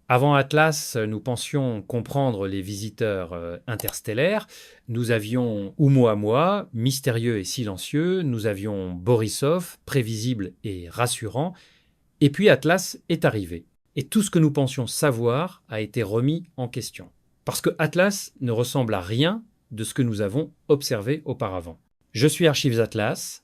Avant Atlas, nous pensions comprendre les visiteurs interstellaires. Nous avions Oumuamua, mystérieux et silencieux. Nous avions Borisov, prévisible et rassurant. Et puis Atlas est arrivé. Et tout ce que nous pensions savoir a été remis en question. Parce que Atlas ne ressemble à rien de ce que nous avons observé auparavant. Je suis Archives Atlas,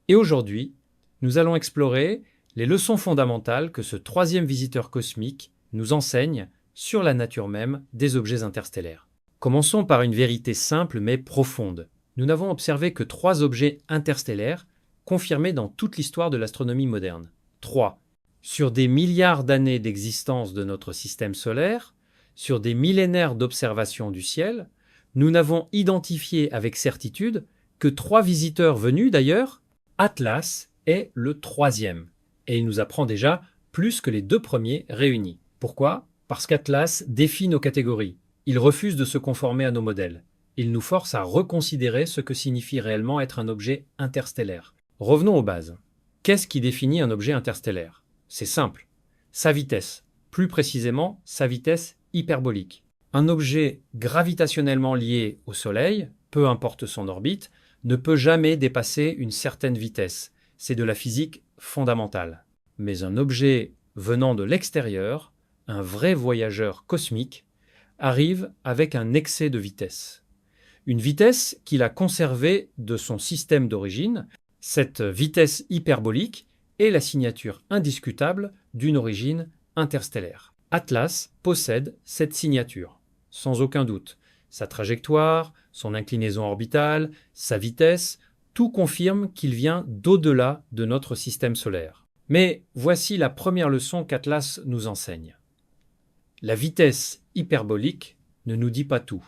et aujourd'hui, nous allons explorer les leçons fondamentales que ce troisième visiteur cosmique nous enseigne sur la nature même des objets interstellaires. Commençons par une vérité simple mais profonde. Nous n'avons observé que 3 objets interstellaires confirmés dans toute l'histoire de l'astronomie moderne. 3. Sur des milliards d'années d'existence de notre système solaire, sur des millénaires d'observation du ciel, nous n'avons identifié avec certitude que 3 visiteurs venus d'ailleurs. Atlas est le 3e, et il nous apprend déjà plus que les 2 premiers réunis. Pourquoi? Parce qu'Atlas défie nos catégories. Il refuse de se conformer à nos modèles. Il nous force à reconsidérer ce que signifie réellement être un objet interstellaire. Revenons aux bases. Qu'est-ce qui définit un objet interstellaire? C'est simple. Sa vitesse. Plus précisément, sa vitesse hyperbolique. Un objet gravitationnellement lié au Soleil, peu importe son orbite, ne peut jamais dépasser une certaine vitesse. C'est de la physique fondamentale. Mais un objet venant de l'extérieur, un vrai voyageur cosmique, arrive avec un excès de vitesse. Une vitesse qu'il a conservée de son système d'origine. Cette vitesse hyperbolique est la signature indiscutable d'une origine interstellaire. Atlas possède cette signature, sans aucun doute. Sa trajectoire, son inclinaison orbitale, sa vitesse, tout confirme qu'il vient d'au-delà de notre système solaire. Mais voici la première leçon qu'Atlas nous enseigne. La vitesse hyperbolique ne nous dit pas tout.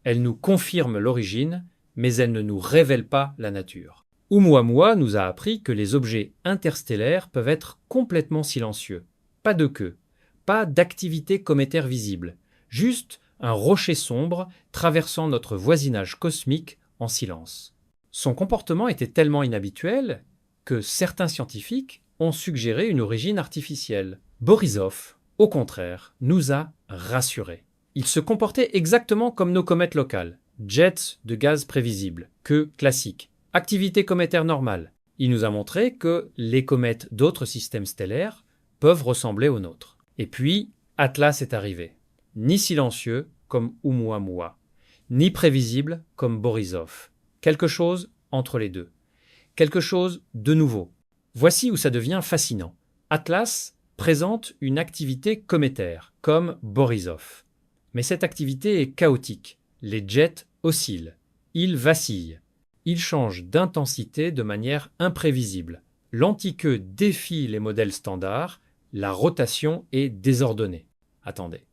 Elle nous confirme l'origine, mais elle ne nous révèle pas la nature. Oumuamua nous a appris que les objets interstellaires peuvent être complètement silencieux. Pas de queue, pas d'activité cométaire visible, juste un rocher sombre traversant notre voisinage cosmique en silence. Son comportement était tellement inhabituel que certains scientifiques ont suggéré une origine artificielle. Borisov, au contraire, nous a rassurés. Il se comportait exactement comme nos comètes locales, jets de gaz prévisibles, queue classique, activité cométaire normale. Il nous a montré que les comètes d'autres systèmes stellaires peuvent ressembler aux nôtres. Et puis, Atlas est arrivé. Ni silencieux comme Oumuamua, ni prévisible comme Borisov. Quelque chose entre les deux. Quelque chose de nouveau. Voici où ça devient fascinant. Atlas présente une activité cométaire, comme Borisov. Mais cette activité est chaotique. Les jets oscillent. Ils vacillent. Ils changent d'intensité de manière imprévisible. L'antiqueux défie les modèles standards. La rotation est désordonnée. Attendez.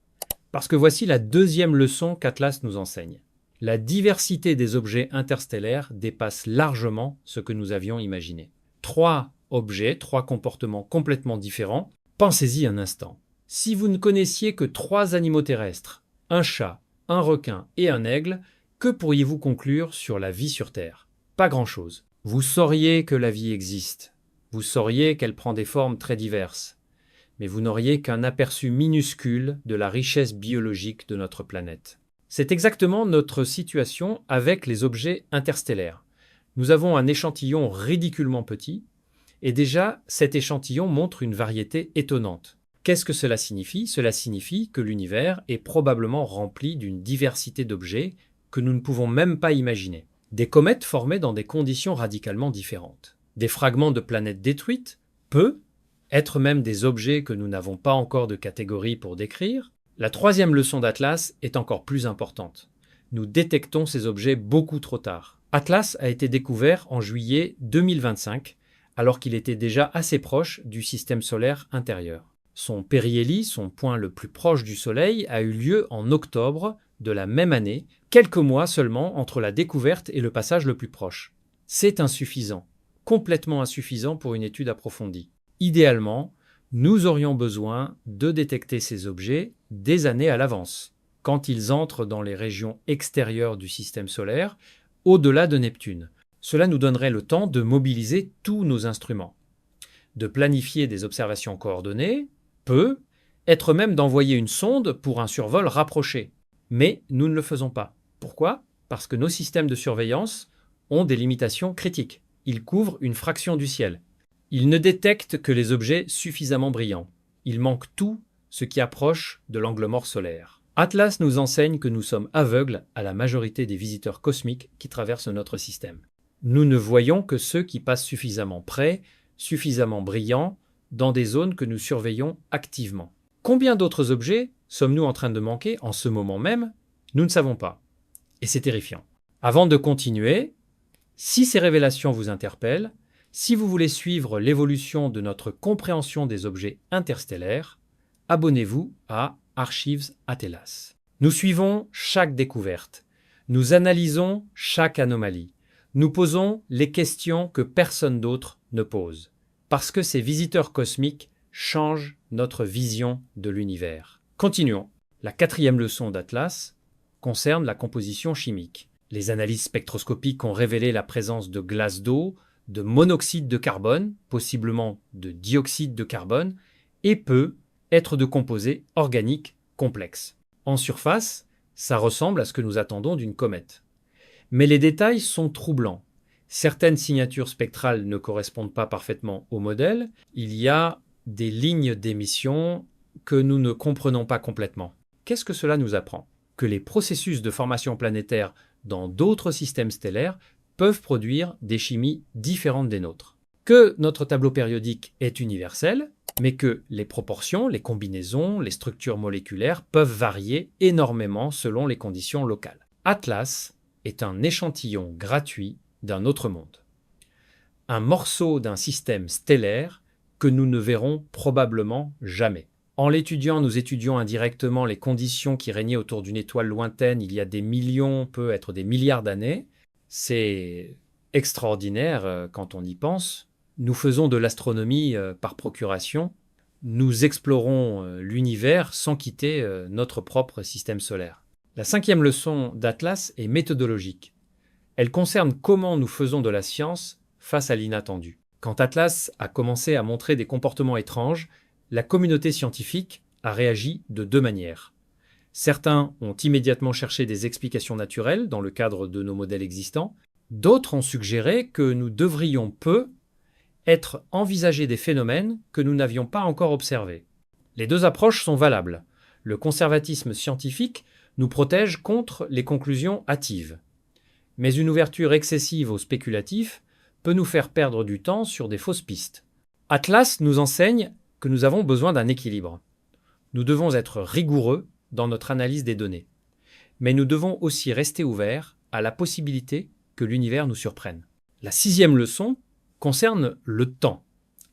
Parce que voici la deuxième leçon qu'Atlas nous enseigne. La diversité des objets interstellaires dépasse largement ce que nous avions imaginé. 3 objets, 3 comportements complètement différents. Pensez-y un instant. Si vous ne connaissiez que 3 animaux terrestres, un chat, un requin et un aigle, que pourriez-vous conclure sur la vie sur Terre? Pas grand-chose. Vous sauriez que la vie existe. Vous sauriez qu'elle prend des formes très diverses. Mais vous n'auriez qu'un aperçu minuscule de la richesse biologique de notre planète. C'est exactement notre situation avec les objets interstellaires. Nous avons un échantillon ridiculement petit, et déjà cet échantillon montre une variété étonnante. Qu'est-ce que cela signifie? Cela signifie que l'univers est probablement rempli d'une diversité d'objets que nous ne pouvons même pas imaginer. Des comètes formées dans des conditions radicalement différentes. Des fragments de planètes détruites, peu, être même des objets que nous n'avons pas encore de catégorie pour décrire. La 3e leçon d'Atlas est encore plus importante. Nous détectons ces objets beaucoup trop tard. Atlas a été découvert en juillet 2025, alors qu'il était déjà assez proche du système solaire intérieur. Son périhélie, son point le plus proche du Soleil, a eu lieu en octobre de la même année, quelques mois seulement entre la découverte et le passage le plus proche. C'est insuffisant, complètement insuffisant pour une étude approfondie. Idéalement, nous aurions besoin de détecter ces objets des années à l'avance, quand ils entrent dans les régions extérieures du système solaire, au-delà de Neptune. Cela nous donnerait le temps de mobiliser tous nos instruments, de planifier des observations coordonnées, peu, être même d'envoyer une sonde pour un survol rapproché. Mais nous ne le faisons pas. Pourquoi? Parce que nos systèmes de surveillance ont des limitations critiques. Ils couvrent une fraction du ciel. Ils ne détectent que les objets suffisamment brillants. Il manque tout ce qui approche de l'angle mort solaire. Atlas nous enseigne que nous sommes aveugles à la majorité des visiteurs cosmiques qui traversent notre système. Nous ne voyons que ceux qui passent suffisamment près, suffisamment brillants, dans des zones que nous surveillons activement. Combien d'autres objets sommes-nous en train de manquer en ce moment même? Nous ne savons pas. Et c'est terrifiant. Avant de continuer, si ces révélations vous interpellent, si vous voulez suivre l'évolution de notre compréhension des objets interstellaires, abonnez-vous à Archives Atlas. Nous suivons chaque découverte. Nous analysons chaque anomalie. Nous posons les questions que personne d'autre ne pose. Parce que ces visiteurs cosmiques changent notre vision de l'univers. Continuons. La 4e leçon d'Atlas concerne la composition chimique. Les analyses spectroscopiques ont révélé la présence de glace d'eau, de monoxyde de carbone, possiblement de dioxyde de carbone, et peut être de composés organiques complexes. En surface, ça ressemble à ce que nous attendons d'une comète. Mais les détails sont troublants. Certaines signatures spectrales ne correspondent pas parfaitement au modèle. Il y a des lignes d'émission que nous ne comprenons pas complètement. Qu'est-ce que cela nous apprend? Que les processus de formation planétaire dans d'autres systèmes stellaires peuvent produire des chimies différentes des nôtres. Que notre tableau périodique est universel, mais que les proportions, les combinaisons, les structures moléculaires peuvent varier énormément selon les conditions locales. Atlas est un échantillon gratuit d'un autre monde. Un morceau d'un système stellaire que nous ne verrons probablement jamais. En l'étudiant, nous étudions indirectement les conditions qui régnaient autour d'une étoile lointaine il y a des millions, peut-être des milliards d'années. C'est extraordinaire quand on y pense. Nous faisons de l'astronomie par procuration. Nous explorons l'univers sans quitter notre propre système solaire. La 5e leçon d'Atlas est méthodologique. Elle concerne comment nous faisons de la science face à l'inattendu. Quand Atlas a commencé à montrer des comportements étranges, la communauté scientifique a réagi de 2 manières. Certains ont immédiatement cherché des explications naturelles dans le cadre de nos modèles existants. D'autres ont suggéré que nous devrions envisager des phénomènes que nous n'avions pas encore observés. Les 2 approches sont valables. Le conservatisme scientifique nous protège contre les conclusions hâtives. Mais une ouverture excessive au spéculatif peut nous faire perdre du temps sur des fausses pistes. Atlas nous enseigne que nous avons besoin d'un équilibre. Nous devons être rigoureux dans notre analyse des données. Mais nous devons aussi rester ouverts à la possibilité que l'univers nous surprenne. La 6e leçon concerne le temps.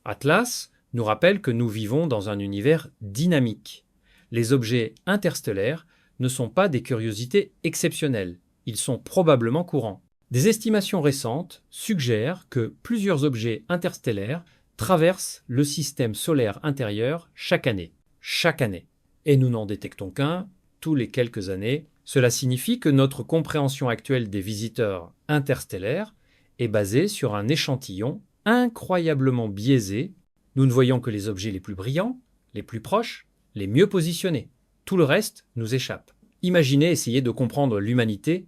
Atlas nous rappelle que nous vivons dans un univers dynamique. Les objets interstellaires ne sont pas des curiosités exceptionnelles. Ils sont probablement courants. Des estimations récentes suggèrent que plusieurs objets interstellaires traversent le système solaire intérieur chaque année. Chaque année. Et nous n'en détectons qu'un tous les quelques années. Cela signifie que notre compréhension actuelle des visiteurs interstellaires est basée sur un échantillon incroyablement biaisé. Nous ne voyons que les objets les plus brillants, les plus proches, les mieux positionnés. Tout le reste nous échappe. Imaginez essayer de comprendre l'humanité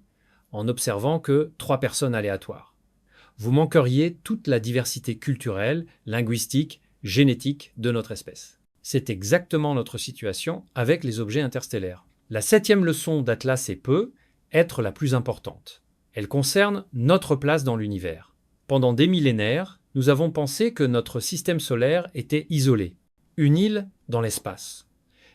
en observant que 3 personnes aléatoires. Vous manqueriez toute la diversité culturelle, linguistique, génétique de notre espèce. C'est exactement notre situation avec les objets interstellaires. La 7e leçon d'Atlas peut être la plus importante. Elle concerne notre place dans l'univers. Pendant des millénaires, nous avons pensé que notre système solaire était isolé, une île dans l'espace.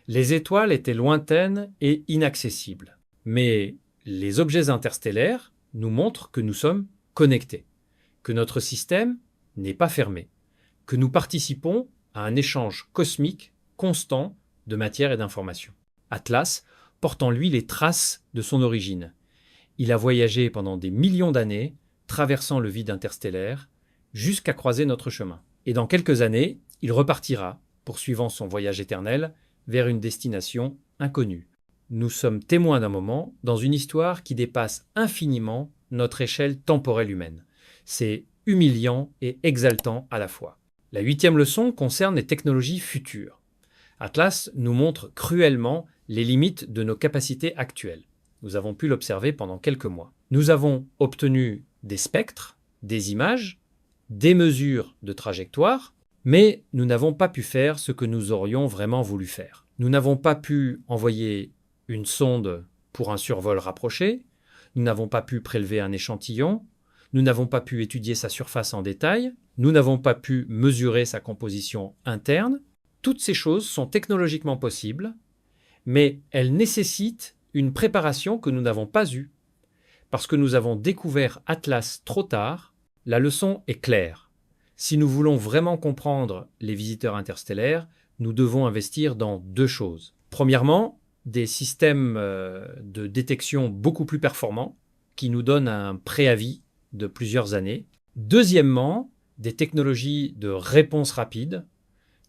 Les étoiles étaient lointaines et inaccessibles. Mais les objets interstellaires nous montrent que nous sommes connectés, que notre système n'est pas fermé, que nous participons à un échange cosmique constant de matière et d'informations. Atlas porte en lui les traces de son origine. Il a voyagé pendant des millions d'années, traversant le vide interstellaire, jusqu'à croiser notre chemin. Et dans quelques années, il repartira, poursuivant son voyage éternel, vers une destination inconnue. Nous sommes témoins d'un moment dans une histoire qui dépasse infiniment notre échelle temporelle humaine. C'est humiliant et exaltant à la fois. La 8e leçon concerne les technologies futures. Atlas nous montre cruellement les limites de nos capacités actuelles. Nous avons pu l'observer pendant quelques mois. Nous avons obtenu des spectres, des images, des mesures de trajectoire, mais nous n'avons pas pu faire ce que nous aurions vraiment voulu faire. Nous n'avons pas pu envoyer une sonde pour un survol rapproché, nous n'avons pas pu prélever un échantillon, nous n'avons pas pu étudier sa surface en détail, nous n'avons pas pu mesurer sa composition interne. Toutes ces choses sont technologiquement possibles, mais elles nécessitent une préparation que nous n'avons pas eue. Parce que nous avons découvert Atlas trop tard, la leçon est claire. Si nous voulons vraiment comprendre les visiteurs interstellaires, nous devons investir dans deux choses. Premièrement, des systèmes de détection beaucoup plus performants qui nous donnent un préavis de plusieurs années. Deuxièmement, des technologies de réponse rapide,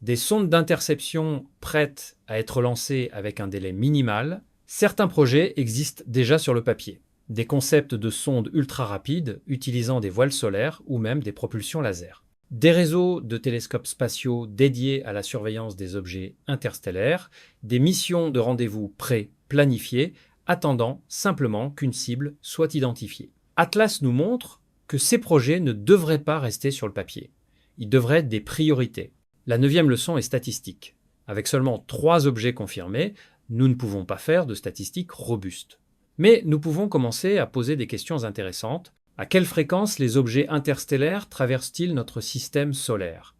des sondes d'interception prêtes à être lancées avec un délai minimal. Certains projets existent déjà sur le papier. Des concepts de sondes ultra rapides utilisant des voiles solaires ou même des propulsions laser. Des réseaux de télescopes spatiaux dédiés à la surveillance des objets interstellaires, des missions de rendez-vous pré-planifiées, attendant simplement qu'une cible soit identifiée. Atlas nous montre que ces projets ne devraient pas rester sur le papier. Ils devraient être des priorités. La 9e leçon est statistique. Avec seulement 3 objets confirmés, nous ne pouvons pas faire de statistiques robustes. Mais nous pouvons commencer à poser des questions intéressantes. À quelle fréquence les objets interstellaires traversent-ils notre système solaire?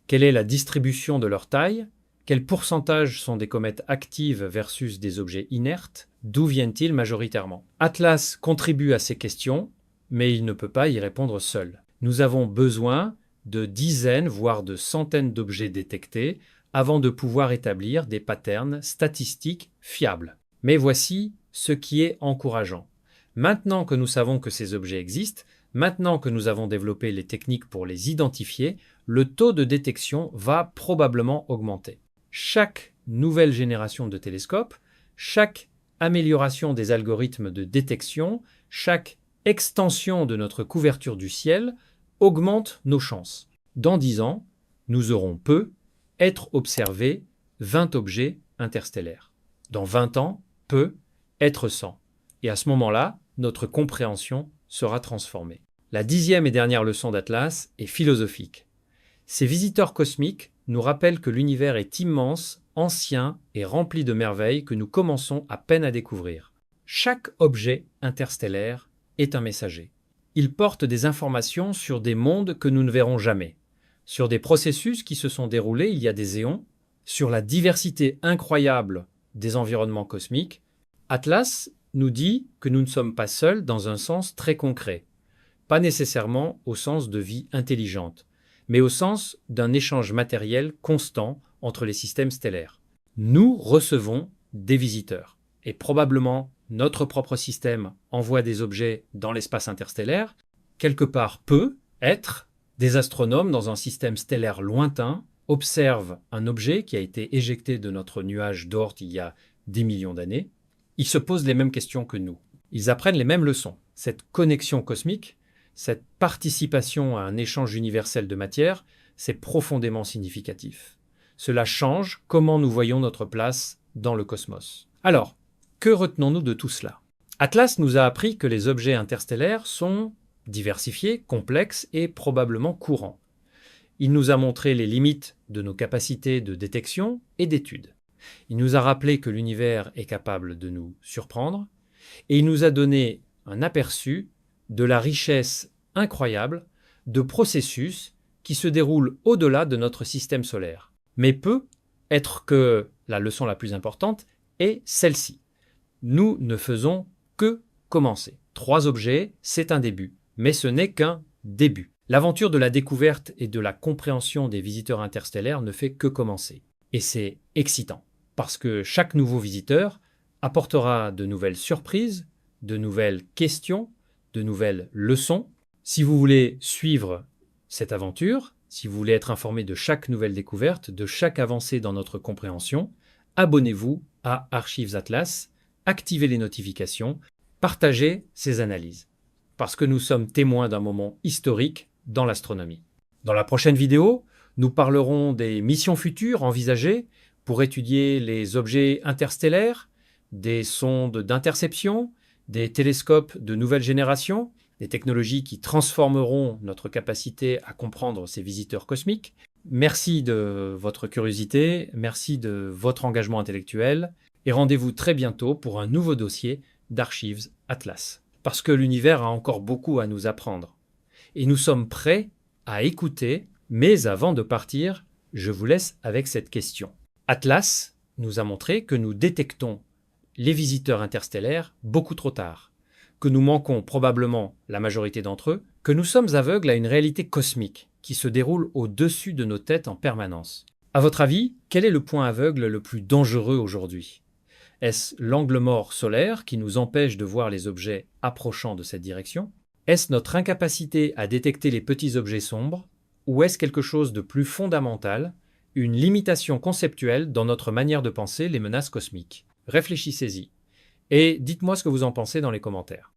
Quelle est la distribution de leur taille? Quel pourcentage sont des comètes actives versus des objets inertes? D'où viennent-ils majoritairement? Atlas contribue à ces questions, mais il ne peut pas y répondre seul. Nous avons besoin de dizaines, voire de centaines d'objets détectés avant de pouvoir établir des patterns statistiques fiables. Mais voici ce qui est encourageant. Maintenant que nous savons que ces objets existent, maintenant que nous avons développé les techniques pour les identifier, le taux de détection va probablement augmenter. Chaque nouvelle génération de télescopes, chaque amélioration des algorithmes de détection, chaque extension de notre couverture du ciel augmente nos chances. Dans 10 ans, nous aurons être observé 20 objets interstellaires. Dans 20 ans, être 100. Et à ce moment-là, notre compréhension sera transformée. La 10e et dernière leçon d'Atlas est philosophique. Ces visiteurs cosmiques nous rappellent que l'univers est immense, ancien et rempli de merveilles que nous commençons à peine à découvrir. Chaque objet interstellaire est un messager. Il porte des informations sur des mondes que nous ne verrons jamais, sur des processus qui se sont déroulés il y a des éons, sur la diversité incroyable des environnements cosmiques. Atlas nous dit que nous ne sommes pas seuls dans un sens très concret, pas nécessairement au sens de vie intelligente, mais au sens d'un échange matériel constant entre les systèmes stellaires. Nous recevons des visiteurs, et probablement notre propre système envoie des objets dans l'espace interstellaire. Quelque part être des astronomes dans un système stellaire lointain observent un objet qui a été éjecté de notre nuage d'Oort il y a des millions d'années. Ils se posent les mêmes questions que nous. Ils apprennent les mêmes leçons. Cette connexion cosmique, cette participation à un échange universel de matière, c'est profondément significatif. Cela change comment nous voyons notre place dans le cosmos. Alors, que retenons-nous de tout cela? Atlas nous a appris que les objets interstellaires sont diversifiés, complexes et probablement courants. Il nous a montré les limites de nos capacités de détection et d'étude. Il nous a rappelé que l'univers est capable de nous surprendre et il nous a donné un aperçu de la richesse incroyable de processus qui se déroulent au-delà de notre système solaire. Mais être que la leçon la plus importante est celle-ci. Nous ne faisons que commencer. 3 objets, c'est un début, mais ce n'est qu'un début. L'aventure de la découverte et de la compréhension des visiteurs interstellaires ne fait que commencer. Et c'est excitant, parce que chaque nouveau visiteur apportera de nouvelles surprises, de nouvelles questions, de nouvelles leçons. Si vous voulez suivre cette aventure, si vous voulez être informé de chaque nouvelle découverte, de chaque avancée dans notre compréhension, abonnez-vous à Archives Atlas, activez les notifications, partagez ces analyses, parce que nous sommes témoins d'un moment historique dans l'astronomie. Dans la prochaine vidéo, nous parlerons des missions futures envisagées pour étudier les objets interstellaires, des sondes d'interception, des télescopes de nouvelle génération, des technologies qui transformeront notre capacité à comprendre ces visiteurs cosmiques. Merci de votre curiosité, merci de votre engagement intellectuel, et rendez-vous très bientôt pour un nouveau dossier d'Archives Atlas. Parce que l'univers a encore beaucoup à nous apprendre. Et nous sommes prêts à écouter, mais avant de partir, je vous laisse avec cette question. Atlas nous a montré que nous détectons les visiteurs interstellaires beaucoup trop tard, que nous manquons probablement la majorité d'entre eux, que nous sommes aveugles à une réalité cosmique qui se déroule au-dessus de nos têtes en permanence. À votre avis, quel est le point aveugle le plus dangereux aujourd'hui ? Est-ce l'angle mort solaire qui nous empêche de voir les objets approchant de cette direction ? Est-ce notre incapacité à détecter les petits objets sombres ? Ou est-ce quelque chose de plus fondamental, une limitation conceptuelle dans notre manière de penser les menaces cosmiques ? Réfléchissez-y. Et dites-moi ce que vous en pensez dans les commentaires.